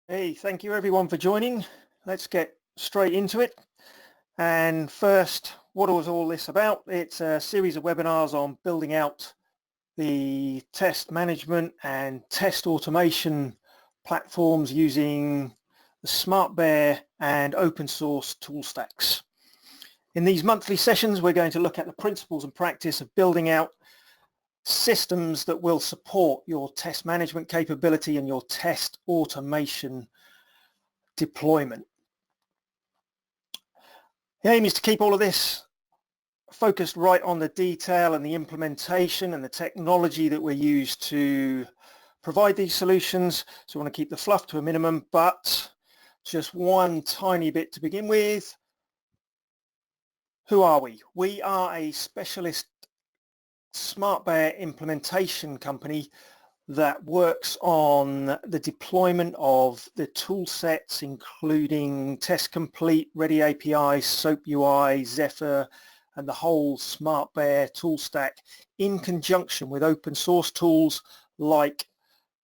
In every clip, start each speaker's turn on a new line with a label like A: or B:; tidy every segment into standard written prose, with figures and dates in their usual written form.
A: Hey, thank you everyone for joining. Let's get straight into it. And first, what was all this about? It's a series of webinars on building out the test management and test automation platforms using the SmartBear and open source tool stacks. In these monthly sessions, we're going to look at the principles and practice of building out systems that will support your test management capability and your test automation deployment. The aim is to keep all of this focused right on the detail and the implementation and the technology that we use to provide these solutions. So we want to keep the fluff to a minimum, but just one tiny bit to begin with. Who are we? We are a specialist SmartBear implementation company that works on the deployment of the tool sets, including TestComplete, Ready API, SOAP UI, Zephyr, and the whole SmartBear tool stack in conjunction with open source tools like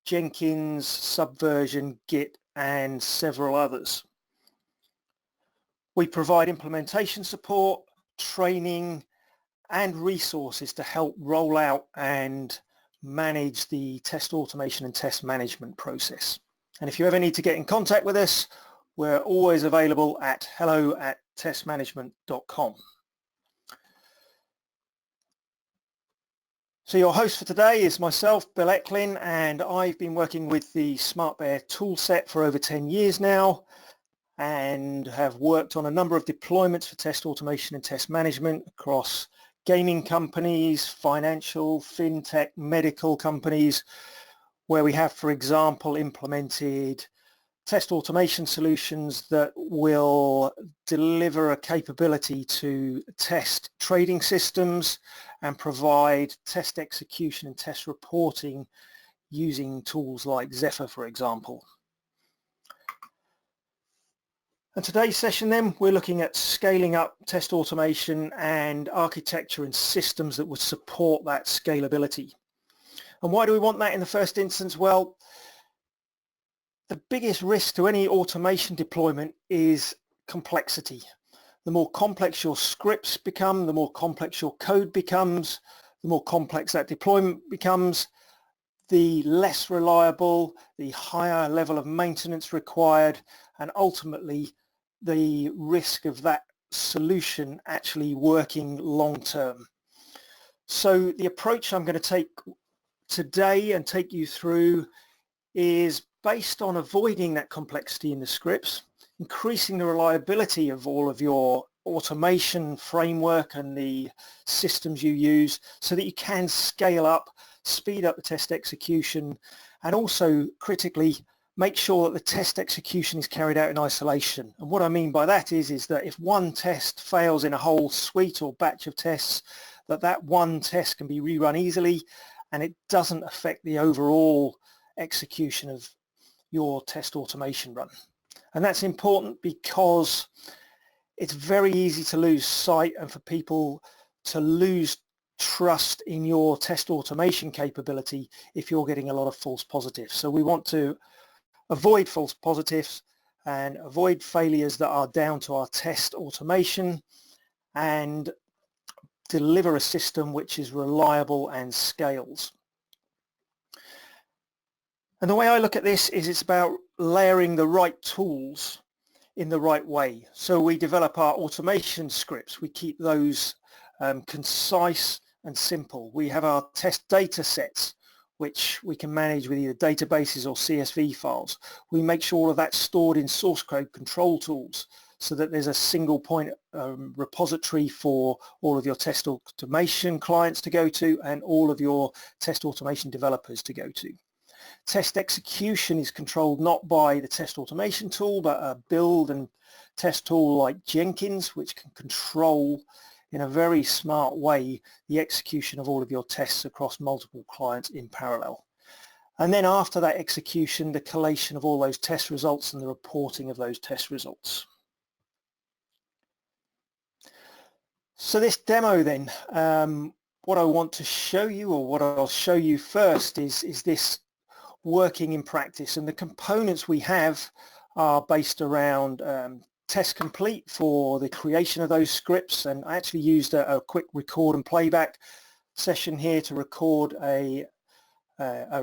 A: Jenkins, Subversion, Git, and several others. We provide implementation support, training, and resources to help roll out and manage the test automation and test management process. And if you ever need to get in contact with us, we're always available at hello@testmanagement.com. So your host for today is myself, Bill Ecklin, and I've been working with the SmartBear toolset for over 10 years now and have worked on a number of deployments for test automation and test management across gaming companies, financial, fintech, medical companies, where we have, for example, implemented test automation solutions that will deliver a capability to test trading systems and provide test execution and test reporting using tools like Zephyr, for example. And today's session then, we're looking at scaling up test automation and architecture and systems that would support that scalability. And why do we want that in the first instance? Well, the biggest risk to any automation deployment is complexity. The more complex your scripts become, the more complex your code becomes, the more complex that deployment becomes, the less reliable, the higher level of maintenance required, and ultimately the risk of that solution actually working long term. So the approach I'm going to take today and take you through is based on avoiding that complexity in the scripts, increasing the reliability of all of your automation framework and the systems you use so that you can scale up, speed up the test execution, and also critically make sure that the test execution is carried out in isolation. And what I mean by that is that if one test fails in a whole suite or batch of tests, that one test can be rerun easily and it doesn't affect the overall execution of your test automation run. And that's important because it's very easy to lose sight and for people to lose trust in your test automation capability if you're getting a lot of false positives. So we want to avoid false positives and avoid failures that are down to our test automation and deliver a system which is reliable and scales. And the way I look at this is it's about layering the right tools in the right way. So we develop our automation scripts. We keep those concise and simple. We have our test data sets, which we can manage with either databases or CSV files. We make sure all of that's stored in source code control tools so that there's a single point repository for all of your test automation clients to go to and all of your test automation developers to go to. Test execution is controlled not by the test automation tool, but a build and test tool like Jenkins, which can control in a very smart way the execution of all of your tests across multiple clients in parallel. And then after that execution, the collation of all those test results and the reporting of those test results. So this demo then, what I want to show you, or what I'll show you first, is this working in practice, and the components we have are based around TestComplete for the creation of those scripts. And I actually used a quick record and playback session here to record a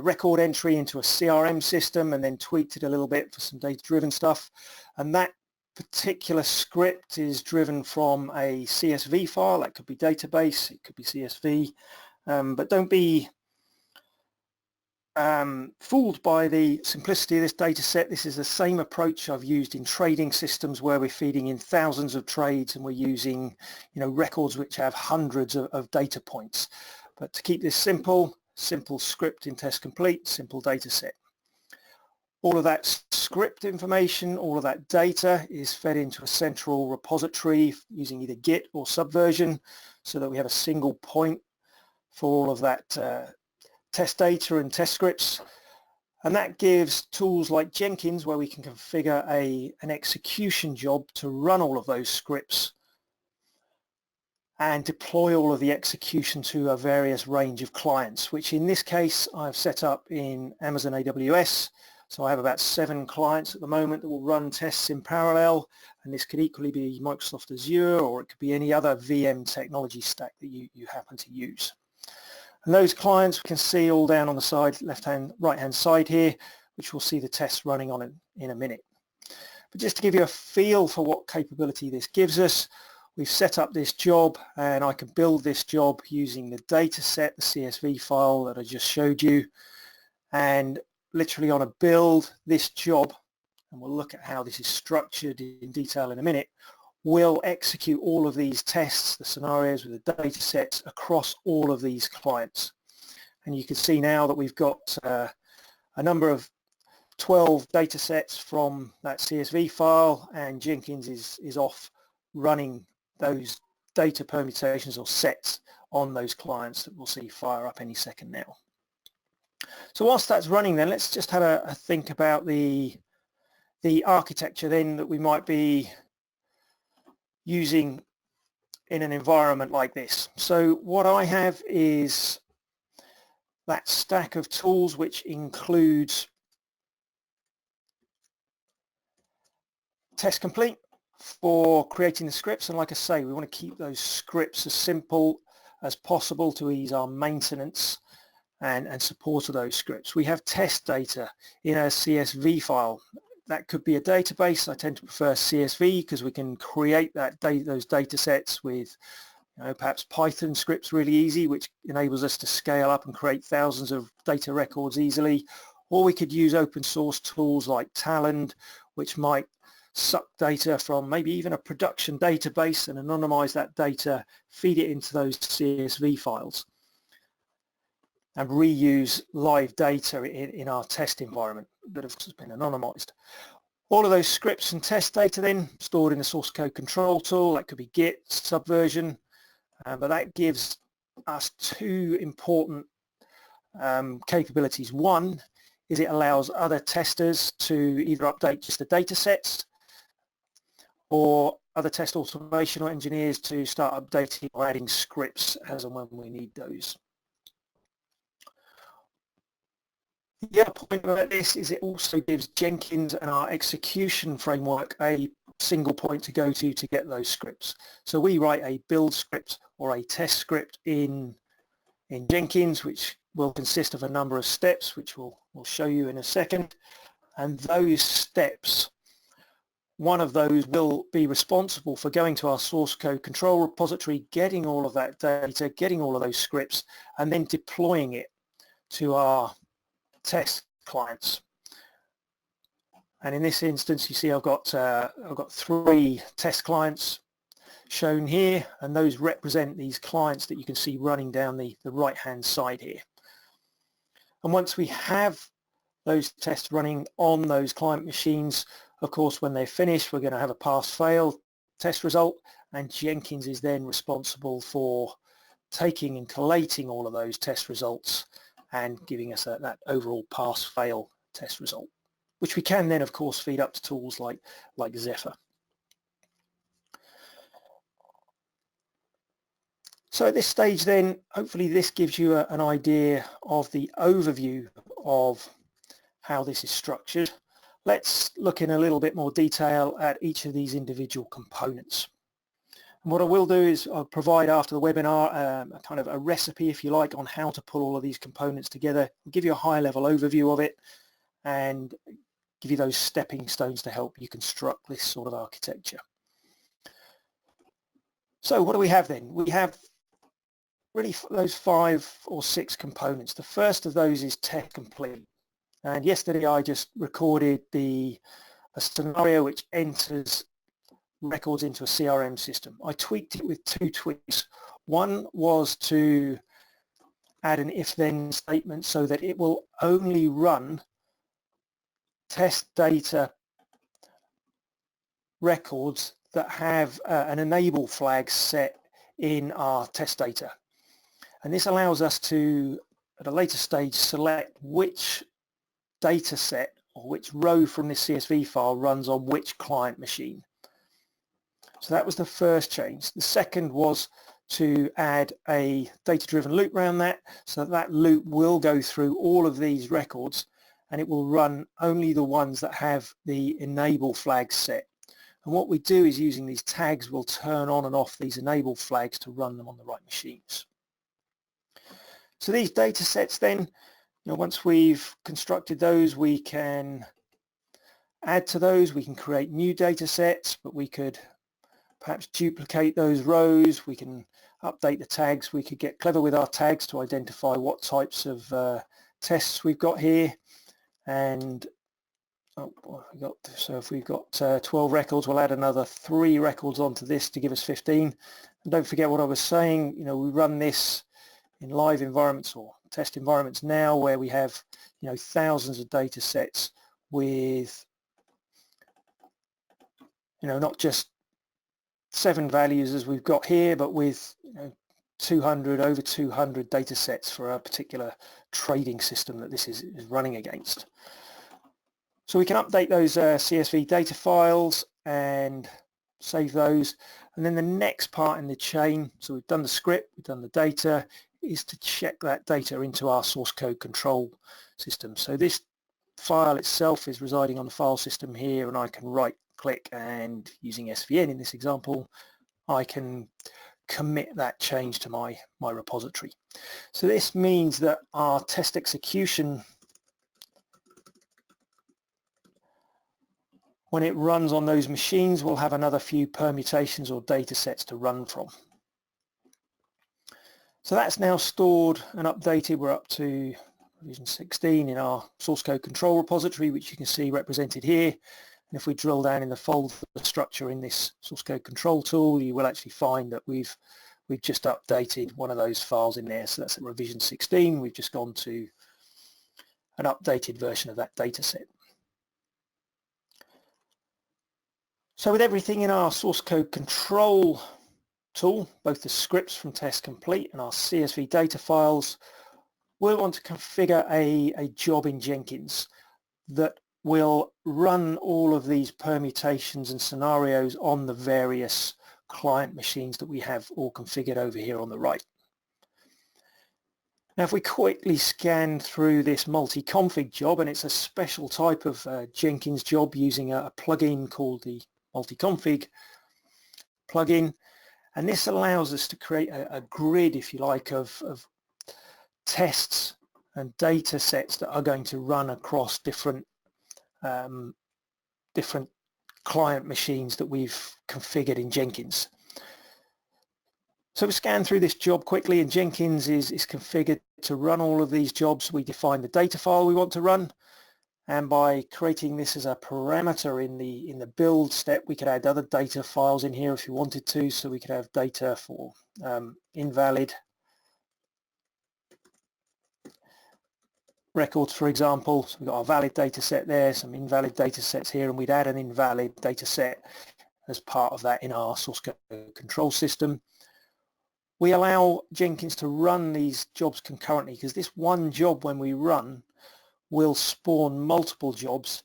A: record entry into a CRM system, and then tweaked it a little bit for some data-driven stuff. And that particular script is driven from a CSV file. That could be database, it could be CSV, but don't be fooled by the simplicity of this data set. This is the same approach I've used in trading systems, where we're feeding in thousands of trades and we're using, records which have hundreds of data points. But to keep this simple script in TestComplete, simple data set. All of that script information, all of that data is fed into a central repository using either Git or Subversion, so that we have a single point for all of that test data and test scripts. And that gives tools like Jenkins, where we can configure an execution job to run all of those scripts and deploy all of the execution to a various range of clients, which in this case I've set up in Amazon AWS. So I have about 7 clients at the moment that will run tests in parallel, and this could equally be Microsoft Azure, or it could be any other VM technology stack that you happen to use. And those clients we can see all down on the side, right-hand side here, which we'll see the tests running on in a minute. But just to give you a feel for what capability this gives us, we've set up this job, and I can build this job using the data set, the CSV file that I just showed you, and literally on a build, this job, and we'll look at how this is structured in detail in a minute, will execute all of these tests, the scenarios with the data sets across all of these clients. And you can see now that we've got a number of 12 data sets from that CSV file, and Jenkins is off running those data permutations or sets on those clients that we'll see fire up any second now. So whilst that's running, then let's just have a think about the architecture then that we might be using in an environment like this. So what I have is that stack of tools, which includes TestComplete for creating the scripts, and like I say, we want to keep those scripts as simple as possible to ease our maintenance and support of those scripts. We have test data in a CSV file. That could be a database. I tend to prefer CSV because we can create those data sets with perhaps Python scripts really easy, which enables us to scale up and create thousands of data records easily. Or we could use open source tools like Talend, which might suck data from maybe even a production database and anonymize that data, feed it into those CSV files, and reuse live data in our test environment that have been anonymized. All of those scripts and test data then stored in the source code control tool. That could be Git, Subversion, but that gives us 2 important capabilities. One is it allows other testers to either update just the data sets, or other test automation or engineers to start updating or adding scripts as and when we need those. The other point about this is it also gives Jenkins and our execution framework a single point to go to get those scripts. So we write a build script or a test script in Jenkins, which will consist of a number of steps, which we'll show you in a second. And those steps, one of those will be responsible for going to our source code control repository, getting all of that data, getting all of those scripts, and then deploying it to our test clients. And in this instance, you see I've got 3 test clients shown here, and those represent these clients that you can see running down the right hand side here. And once we have those tests running on those client machines, of course when they're finished, we're going to have a pass-fail test result, and Jenkins is then responsible for taking and collating all of those test results and giving us that overall pass-fail test result, which we can then of course feed up to tools like Zephyr. So at this stage then, hopefully this gives you an idea of the overview of how this is structured. Let's look in a little bit more detail at each of these individual components. And what I will do is I'll provide after the webinar a kind of a recipe, if you like, on how to pull all of these components together. I'll give you a high level overview of it and give you those stepping stones to help you construct this sort of architecture. So what do we have then? We have really those 5 or 6 components. The first of those is TestComplete. And yesterday I just recorded a scenario which enters records into a CRM system. I tweaked it with 2 tweaks. One was to add an if-then statement so that it will only run test data records that have an enable flag set in our test data. And this allows us to, at a later stage, select which data set or which row from this CSV file runs on which client machine. So that was the first change. The second was to add a data-driven loop around that, so that loop will go through all of these records and it will run only the ones that have the enable flag set. And what we do is using these tags, we'll turn on and off these enable flags to run them on the right machines. So these data sets then, once we've constructed those, we can add to those, we can create new data sets, but we could perhaps duplicate those rows, we can update the tags, we could get clever with our tags to identify what types of tests we've got here. And so if we've got 12 records, we'll add another 3 records onto this to give us 15. And don't forget what I was saying, we run this in live environments or test environments now where we have thousands of data sets with not just 7 values as we've got here, but with over 200 data sets for a particular trading system that this is running against. So we can update those CSV data files and save those, and then the next part in the chain, so we've done the script, we've done the data, is to check that data into our source code control system. So this file itself is residing on the file system here, and I can right click and using SVN in this example I can commit that change to my repository. So this means that our test execution, when it runs on those machines, will have another few permutations or data sets to run from. So that's now stored and updated. We're up to revision 16 in our source code control repository, which you can see represented here. And if we drill down in the folder structure in this source code control tool, you will actually find that we've just updated one of those files in there. So that's at revision 16. We've just gone to an updated version of that data set. So with everything in our source code control tool, both the scripts from TestComplete and our CSV data files, we'll want to configure a job in Jenkins that will run all of these permutations and scenarios on the various client machines that we have all configured over here on the right. Now if we quickly scan through this multi-config job, and it's a special type of Jenkins job using a plugin called the multi-config plugin, and this allows us to create a grid, if you like, of tests and data sets that are going to run across different client machines that we've configured in Jenkins. So we scan through this job quickly, and Jenkins is configured to run all of these jobs. We define the data file we want to run, and by creating this as a parameter in the build step, we could add other data files in here if you wanted to. So we could have data for invalid records, for example. So we've got our valid data set there, some invalid data sets here, and we'd add an invalid data set as part of that in our source code control system. We allow Jenkins to run these jobs concurrently, because this one job, when we run, will spawn multiple jobs,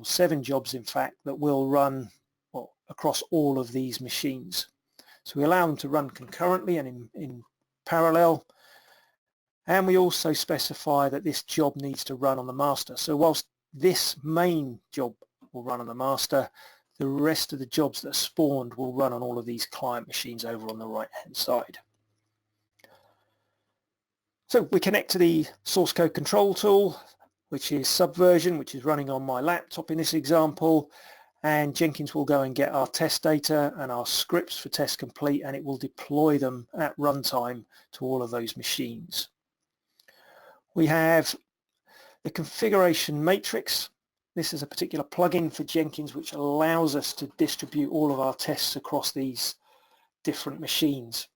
A: 7 jobs in fact, that will run across all of these machines. So we allow them to run concurrently and in parallel, and we also specify that this job needs to run on the master. So whilst this main job will run on the master, the rest of the jobs that are spawned will run on all of these client machines over on the right hand side. So we connect to the source code control tool, which is Subversion, which is running on my laptop in this example, and Jenkins will go and get our test data and our scripts for TestComplete, and it will deploy them at runtime to all of those machines. We have the configuration matrix. This is a particular plugin for Jenkins which allows us to distribute all of our tests across these different machines.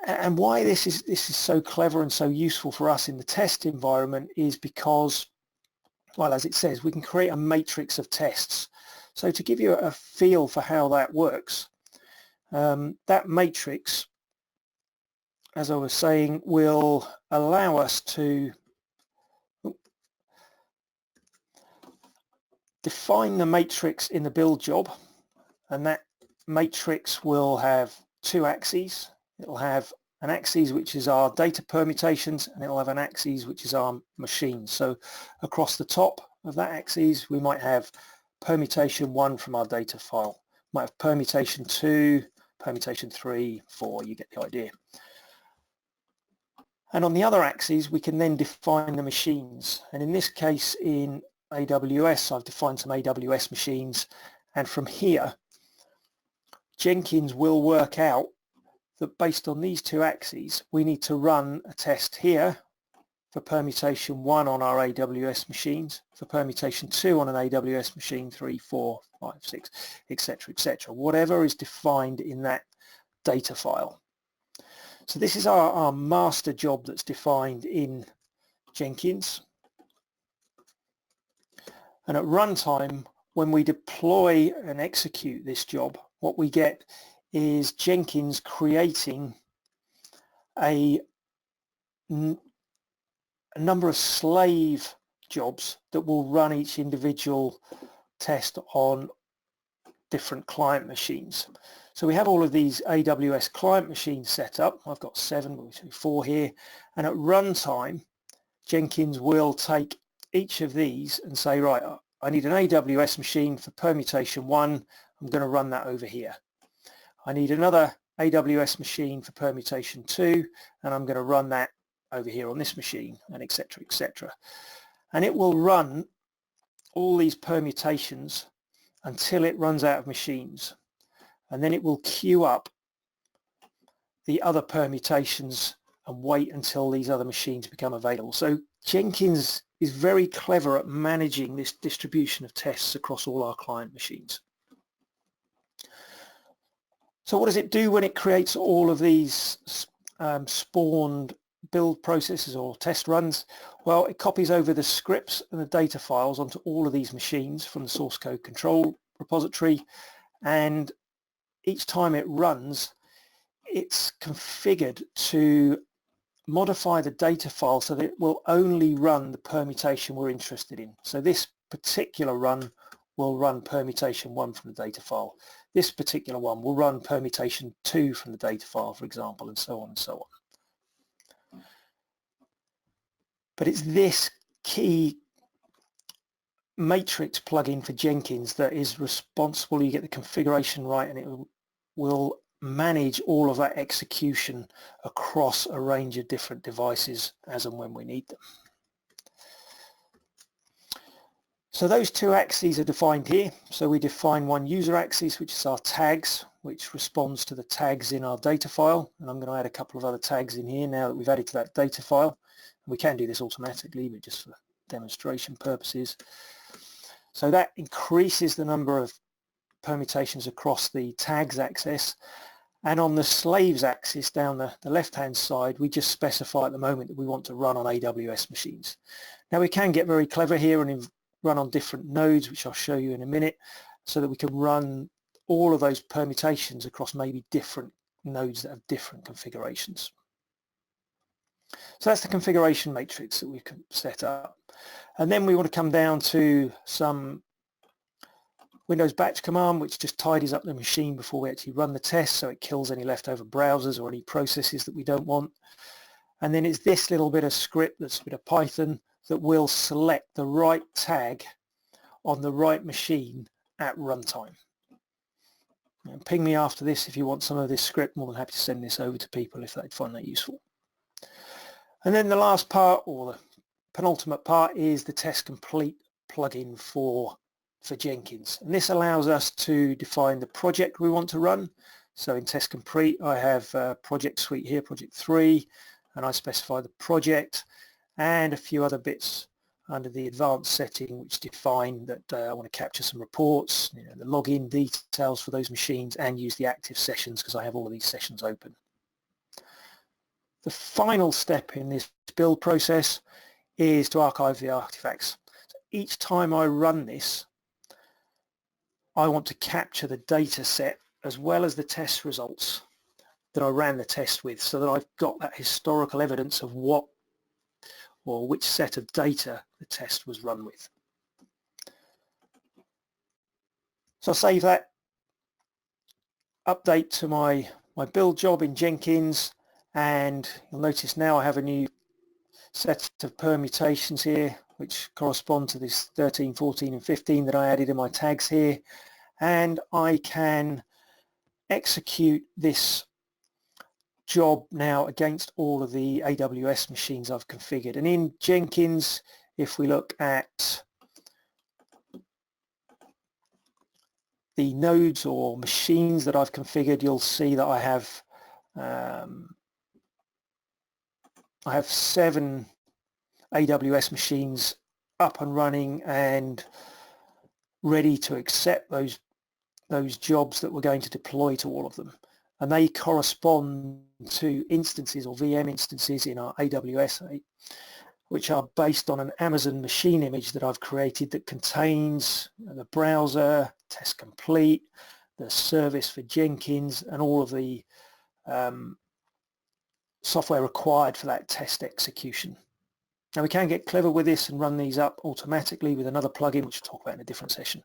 A: And why this is so clever and so useful for us in the test environment is because, well, as it says, we can create a matrix of tests. So to give you a feel for how that works, that matrix, as I was saying, will allow us to define the matrix in the build job, and that matrix will have two axes. It'll have an axis which is our data permutations, and it'll have an axis which is our machines. So across the top of that axis we might have permutation 1 from our data file, might have permutation 2, permutation 3, 4, you get the idea. And on the other axes we can then define the machines, and in this case in AWS I've defined some AWS machines, and from here Jenkins will work out that based on these two axes we need to run a test here for permutation 1 on our AWS machines, for permutation 2 on an AWS machine, 3, 4, 5, 6, etc., etc., whatever is defined in that data file. So this is our master job that's defined in Jenkins. And at runtime, when we deploy and execute this job, what we get is Jenkins creating a number of slave jobs that will run each individual test on different client machines. So we have all of these AWS client machines set up. I've got 7, but 4 here. And at runtime, Jenkins will take each of these and say, right, I need an AWS machine for permutation 1. I'm going to run that over here. I need another AWS machine for permutation 2, and I'm going to run that over here on this machine, and etc., etc. And it will run all these permutations until it runs out of machines, and then it will queue up the other permutations and wait until these other machines become available. So Jenkins is very clever at managing this distribution of tests across all our client machines. So what does it do when it creates all of these spawned build processes or test runs? Well, it copies over the scripts and the data files onto all of these machines from the source code control repository, and each time it runs, it's configured to modify the data file so that it will only run the permutation we're interested in. So this particular run will run permutation 1 from the data file. This particular one will run permutation 2 from the data file, for example, and so on and so on. But it's this key matrix plugin for Jenkins that is responsible. You get the configuration right, and it will manage all of that execution across a range of different devices as and when we need them. So those two axes are defined here. So we define one user axis, which is our tags, which responds to the tags in our data file. And I'm going to add a couple of other tags in here now that we've added to that data file. We can do this automatically, but just for demonstration purposes. So that increases the number of permutations across the tags axis. And on the slaves axis down the left-hand side, we just specify at the moment that we want to run on AWS machines. Now we can get very clever here and run on different nodes, which I'll show you in a minute, so that we can run all of those permutations across maybe different nodes that have different configurations. So that's the configuration matrix that we can set up. And then we want to come down to some Windows batch command, which just tidies up the machine before we actually run the test, so it kills any leftover browsers or any processes that we don't want. And then it's this little bit of script, that's a bit of Python, that will select the right tag on the right machine at runtime. And ping me after this if you want some of this script. More than happy to send this over to people if they'd find that useful. And then the last part, or the penultimate part, is the TestComplete plugin for Jenkins. And this allows us to define the project we want to run. So in TestComplete, I have a project suite here, project 3, and I specify the project and a few other bits under the advanced setting which define that I want to capture some reports, the login details for those machines, and use the active sessions because I have all of these sessions open. The final step in this build process is to archive the artifacts. So each time I run this, I want to capture the data set as well as the test results that I ran the test with, so that I've got that historical evidence of what or which set of data the test was run with. So I'll save that update to my build job in Jenkins, and you'll notice now I have a new set of permutations here which correspond to this 13, 14 and 15 that I added in my tags here, and I can execute this job now against all of the AWS machines I've configured. And in Jenkins, if we look at the nodes or machines that I've configured, you'll see that I have 7 AWS machines up and running and ready to accept those jobs that we're going to deploy to all of them. And they correspond to instances or VM instances in our AWS, which are based on an Amazon machine image that I've created that contains the browser, TestComplete, the service for Jenkins, and all of the software required for that test execution. Now we can get clever with this and run these up automatically with another plugin, which we'll talk about in a different session.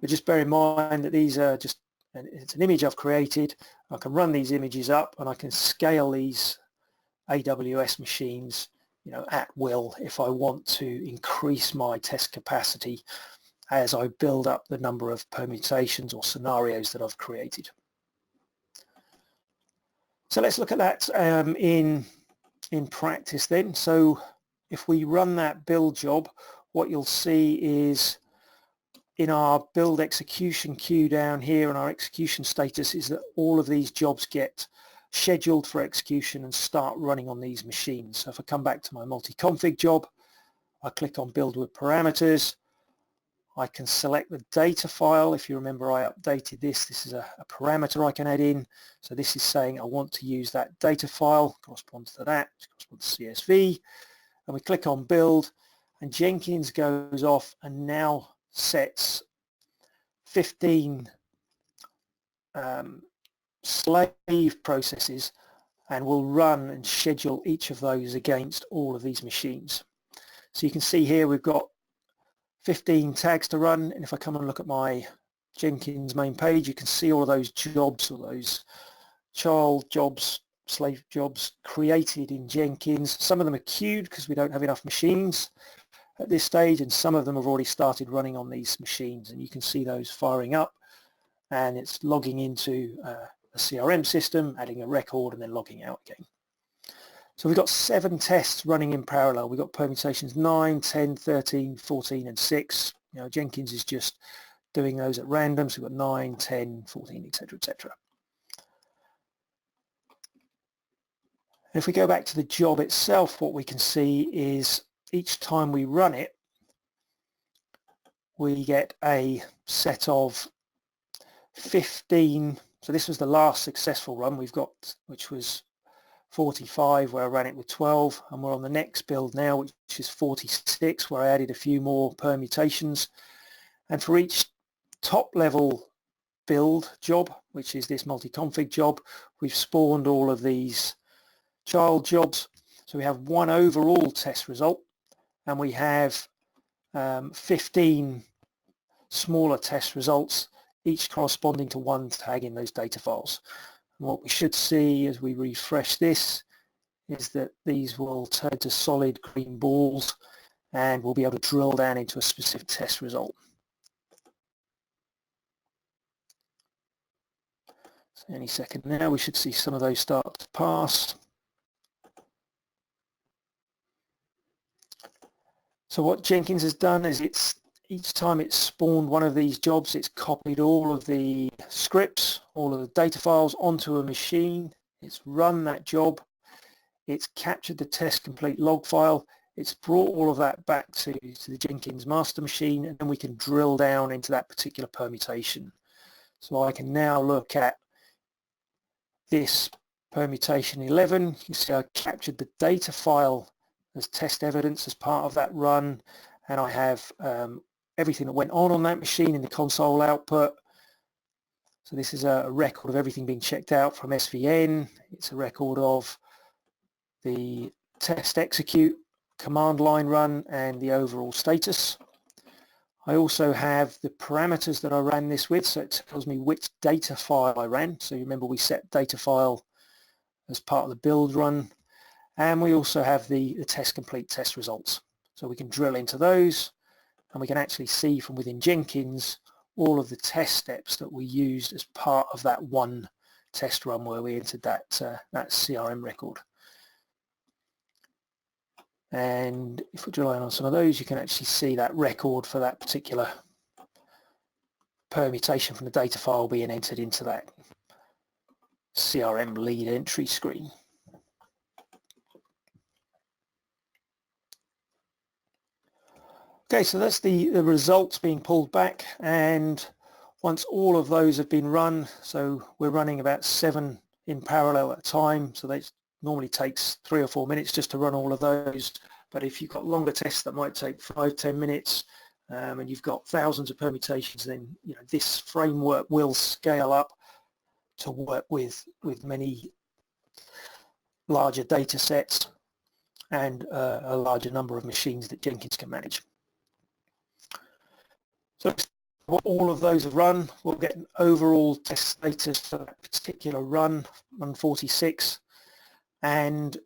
A: But just bear in mind that these are just, it's an image I've created. I can run these images up and I can scale these AWS machines, at will if I want to increase my test capacity as I build up the number of permutations or scenarios that I've created. So let's look at that in practice then. So if we run that build job, what you'll see is in our build execution queue down here, and our execution status is that all of these jobs get scheduled for execution and start running on these machines. So if I come back to my multi-config job, I click on build with parameters, I can select the data file. If you remember, I updated this. This is a parameter I can add in. So this is saying I want to use that data file, corresponds to that, corresponds to CSV. And we click on build, and Jenkins goes off and now sets 15 slave processes and will run and schedule each of those against all of these machines. So you can see here we've got 15 tags to run, and if I come and look at my Jenkins main page, you can see all of those jobs, or those child jobs, slave jobs created in Jenkins. Some of them are queued because we don't have enough machines at this stage, and some of them have already started running on these machines, and you can see those firing up, and it's logging into a CRM system, adding a record, and then logging out again. So we've got 7 tests running in parallel. We've got permutations 9, 10, 13, 14 and 6. Jenkins is just doing those at random, so we've got 9, 10, 14, etc., etc. If we go back to the job itself, what we can see is each time we run it, we get a set of 15. So this was the last successful run we've got, which was 45, where I ran it with 12, and we're on the next build now, which is 46, where I added a few more permutations. And for each top level build job, which is this multi-config job, we've spawned all of these child jobs. So we have one overall test result, and we have 15 smaller test results, each corresponding to one tag in those data files. And what we should see as we refresh this is that these will turn to solid green balls, and we'll be able to drill down into a specific test result. So any second now we should see some of those start to pass. So what Jenkins has done is each time it's spawned one of these jobs, it's copied all of the scripts, all of the data files onto a machine. It's run that job. It's captured the TestComplete log file. It's brought all of that back to the Jenkins master machine, and then we can drill down into that particular permutation. So I can now look at this permutation 11. You see I captured the data file as test evidence as part of that run, and I have everything that went on that machine in the console output. So this is a record of everything being checked out from SVN. It's a record of the test execute, command line run, and the overall status. I also have the parameters that I ran this with, so it tells me which data file I ran. So you remember we set data file as part of the build run. And we also have the TestComplete test results. So we can drill into those, and we can actually see from within Jenkins all of the test steps that we used as part of that one test run where we entered that CRM record. And if we drill in on some of those, you can actually see that record for that particular permutation from the data file being entered into that CRM lead entry screen. Okay, so that's the results being pulled back, and once all of those have been run, so we're running about 7 in parallel at a time, so that normally takes 3 or 4 minutes just to run all of those, but if you've got longer tests that might take 5-10 minutes, and you've got thousands of permutations, then this framework will scale up to work with many larger data sets and a larger number of machines that Jenkins can manage. So all of those have run, we'll get an overall test status for that particular run 46, and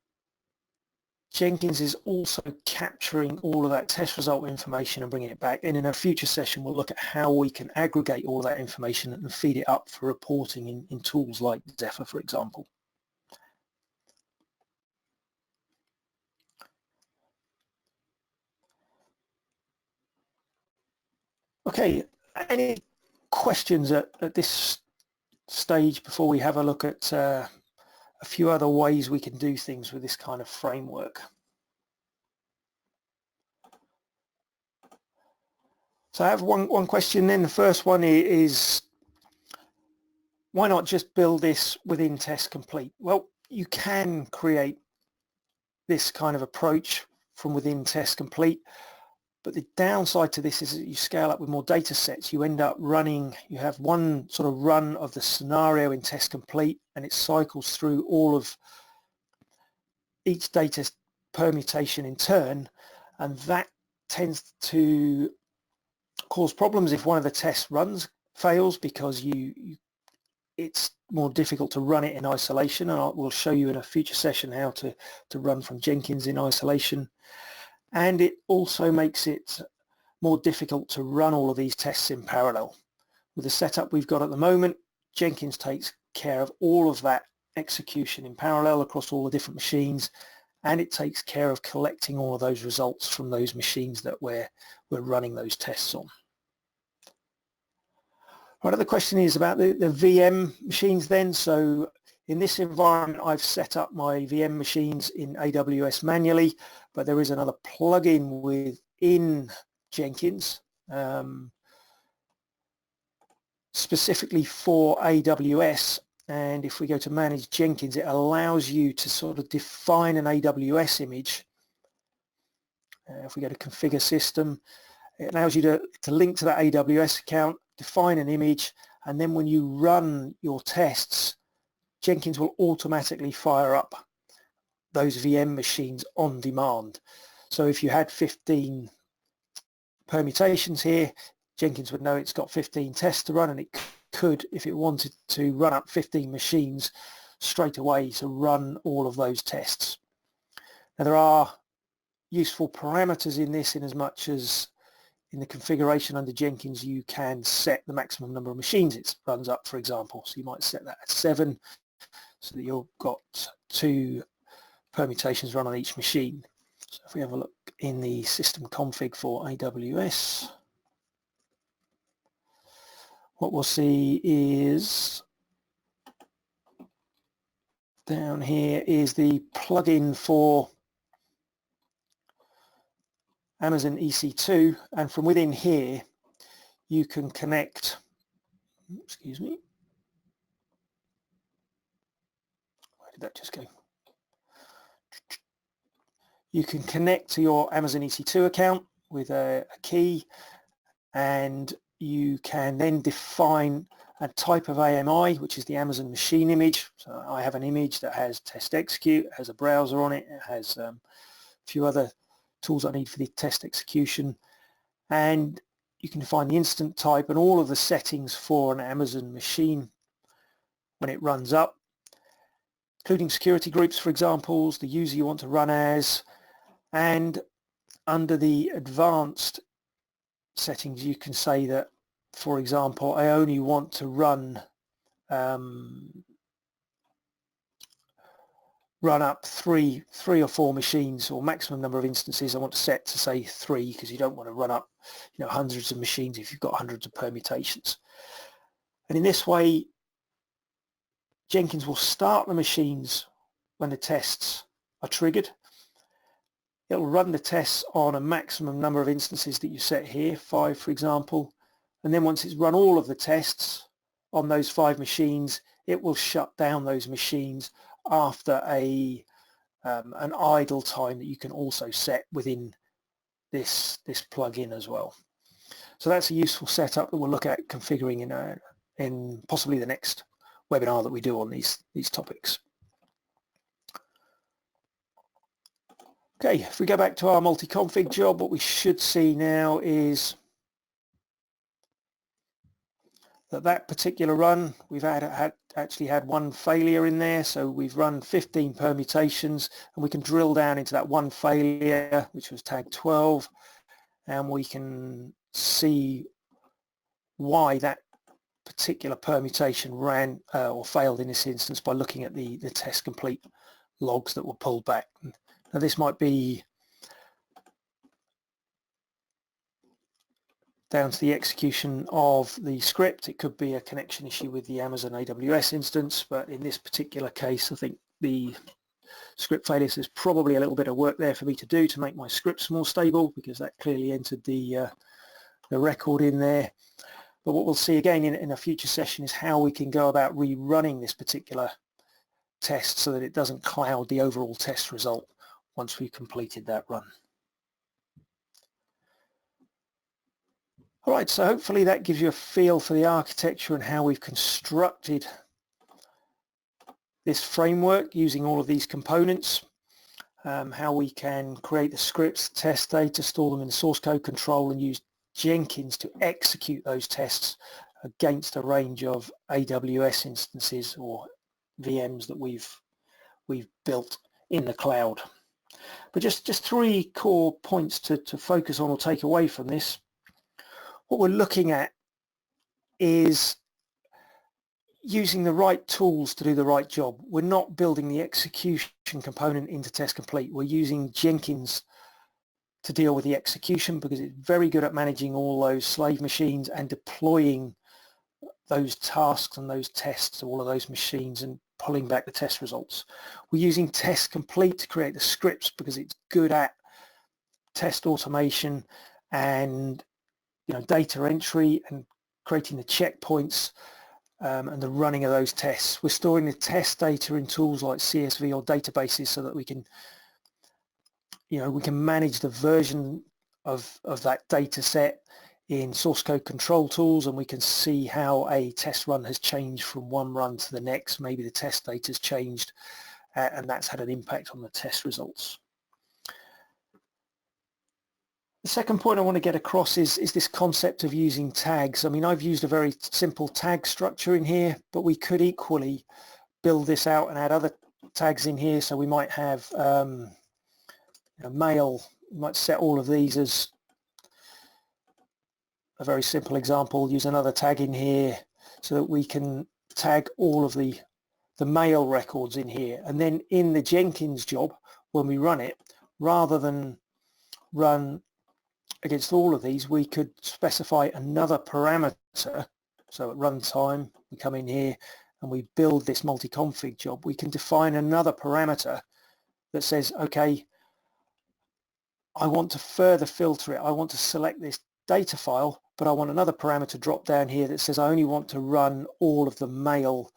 A: Jenkins is also capturing all of that test result information and bringing it back. And in a future session we'll look at how we can aggregate all that information and feed it up for reporting in tools like Zephyr, for example. Okay, any questions at this stage before we have a look at a few other ways we can do things with this kind of framework? So I have one question then. The first one is, why not just build this within TestComplete? Well, you can create this kind of approach from within TestComplete, but the downside to this is that you scale up with more data sets. You end up running, you have one sort of run of the scenario in TestComplete, and it cycles through all of each data permutation in turn, and that tends to cause problems if one of the test runs fails, because it's more difficult to run it in isolation, and we'll show you in a future session how to run from Jenkins in isolation. And it also makes it more difficult to run all of these tests in parallel. With the setup we've got at the moment, Jenkins takes care of all of that execution in parallel across all the different machines, and it takes care of collecting all of those results from those machines that we're running those tests on. Right, the question is about the VM machines then. So in this environment I've set up my VM machines in AWS manually, but there is another plugin within Jenkins specifically for AWS, and if we go to manage Jenkins, it allows you to sort of define an AWS image. If we go to configure system, it allows you to link to that AWS account, define an image, and then when you run your tests, Jenkins will automatically fire up those VM machines on demand. So if you had 15 permutations here, Jenkins would know it's got 15 tests to run, and it could, if it wanted to, run up 15 machines straight away to run all of those tests. Now there are useful parameters in this, in as much as in the configuration under Jenkins you can set the maximum number of machines it runs up, for example. So you might set that at 7 so that you've got 2 permutations run on each machine. So if we have a look in the system config for AWS, what we'll see is down here is the plugin for Amazon EC2, and from within here you can connect, excuse me, where did that just go? You can connect to your Amazon EC2 account with a key, and you can then define a type of AMI, which is the Amazon machine image. So I have an image that has test execute, it has a browser on it, it has a few other tools I need for the test execution, and you can define the instant type and all of the settings for an Amazon machine when it runs up, including security groups, for example, the user you want to run as. And under the advanced settings you can say that, for example, I only want to run up three or 4 machines, or maximum number of instances I want to set to say 3, because you don't want to run up hundreds of machines if you've got hundreds of permutations. And in this way Jenkins will start the machines when the tests are triggered. It'll run the tests on a maximum number of instances that you set here, 5 for example, and then once it's run all of the tests on those 5 machines, it will shut down those machines after an idle time that you can also set within this plugin as well. So that's a useful setup that we'll look at configuring in possibly the next webinar that we do on these topics. Okay, if we go back to our multi-config job, what we should see now is that particular run, we've actually had 1 failure in there. So we've run 15 permutations, and we can drill down into that 1 failure, which was tag 12, and we can see why that particular permutation ran or failed in this instance by looking at the TestComplete logs that were pulled back. Now this might be down to the execution of the script. It could be a connection issue with the Amazon AWS instance, but in this particular case I think the script failure, there's probably a little bit of work there for me to do to make my scripts more stable, because that clearly entered the record in there. But what we'll see again in a future session is how we can go about rerunning this particular test so that it doesn't cloud the overall test result once we've completed that run. All right, so hopefully that gives you a feel for the architecture and how we've constructed this framework using all of these components, how we can create the scripts, test data, store them in the source code control, and use Jenkins to execute those tests against a range of AWS instances or VMs that we've built in the cloud. But just 3 core points to focus on or take away from this. What we're looking at is using the right tools to do the right job. We're not building the execution component into TestComplete. We're using Jenkins to deal with the execution, because it's very good at managing all those slave machines and deploying those tasks and those tests to all of those machines and pulling back the test results. We're using TestComplete to create the scripts because it's good at test automation and data entry and creating the checkpoints and the running of those tests. We're storing the test data in tools like CSV or databases so that we can manage the version of that data set in source code control tools, and we can see how a test run has changed from one run to the next. Maybe the test data has changed and that's had an impact on the test results. The second point I want to get across is this concept of using tags. I mean, I've used a very simple tag structure in here, but we could equally build this out and add other tags in here. So we might have mail. We might set all of these as a very simple example. Use another tag in here so that we can tag all of the mail records in here. And then in the Jenkins job, when we run it, rather than run against all of these, we could specify another parameter. So at runtime, we come in here and we build this multi-config job. We can define another parameter that says, okay, I want to further filter it. I want to select this data file, but I want another parameter drop down here that says I only want to run all of the mail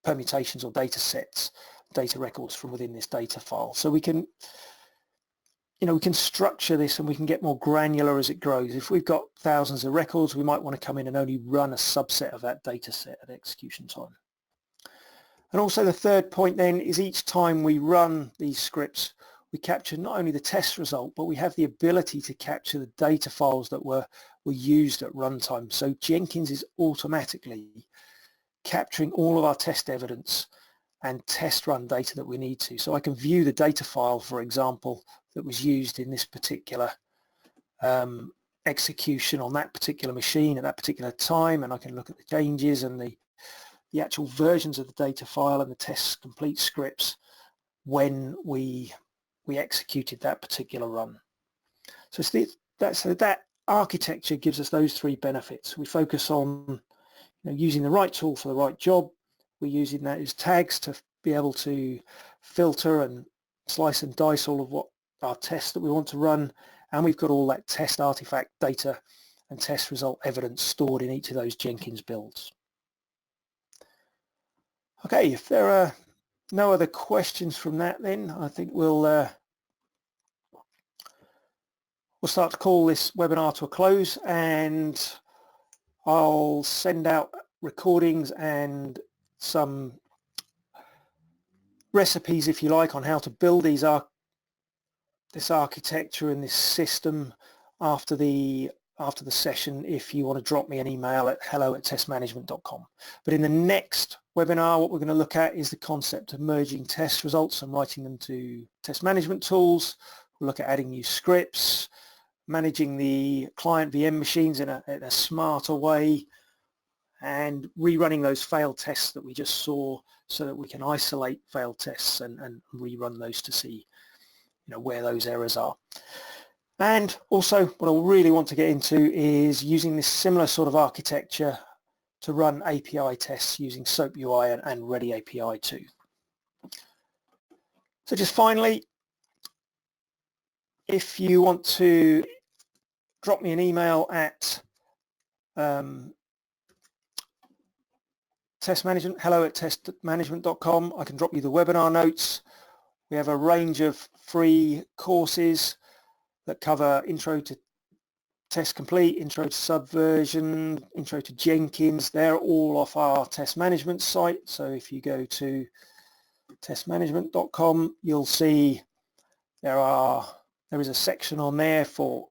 A: permutations or data sets, data records from within this data file. So we can we can structure this and we can get more granular as it grows. If we've got thousands of records, we might want to come in and only run a subset of that data set at execution time. And also the third point then is each time we run these scripts, we capture not only the test result, but we have the ability to capture the data files that were used at runtime. So Jenkins is automatically capturing all of our test evidence and test run data that we need to. So I can view the data file, for example, that was used in this particular execution on that particular machine at that particular time, and I can look at the changes and the actual versions of the data file and the TestComplete scripts when we executed that particular run. So that architecture gives us those three benefits. We focus on using the right tool for the right job. We're using that as tags to be able to filter and slice and dice all of what our tests that we want to run, and we've got all that test artifact data and test result evidence stored in each of those Jenkins builds. Okay, if there are no other questions from that, then I think we'll start to call this webinar to a close, and I'll send out recordings and some recipes, if you like, on how to build this architecture and this system after the session, if you want to drop me an email at hello@testmanagement.com. But in the next webinar, what we're going to look at is the concept of merging test results and writing them to test management tools. We'll look at adding new scripts, managing the client VM machines in a smarter way, and rerunning those failed tests that we just saw so that we can isolate failed tests and rerun those to see where those errors are. And also what I really want to get into is using this similar sort of architecture to run API tests using SOAP UI and Ready API too. So just finally, if you want to drop me an email at testmanagement, hello@testmanagement.com. I can drop you the webinar notes. We have a range of free courses that cover intro to TestComplete, intro to Subversion, intro to Jenkins. They're all off our test management site. So if you go to testmanagement.com, you'll see there is a section on there for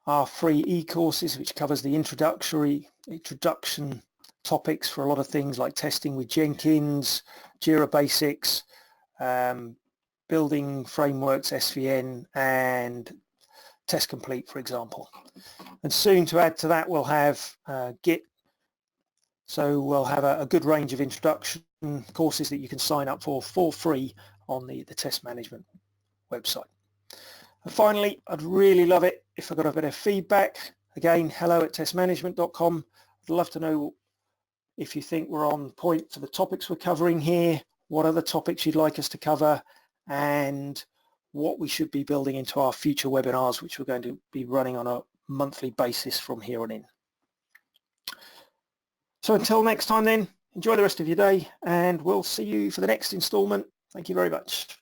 A: our free e-courses, which covers the introduction topics for a lot of things like testing with Jenkins, Jira Basics, building frameworks, SVN, and TestComplete, for example. And soon to add to that, we'll have Git. So we'll have a good range of introduction courses that you can sign up for free on the test management website. And finally, I'd really love it if I got a bit of feedback. Again, hello@testmanagement.com. I'd love to know if you think we're on point for the topics we're covering here, what other topics you'd like us to cover, and what we should be building into our future webinars, which we're going to be running on a monthly basis from here on in. So until next time then, enjoy the rest of your day, and we'll see you for the next installment. Thank you very much.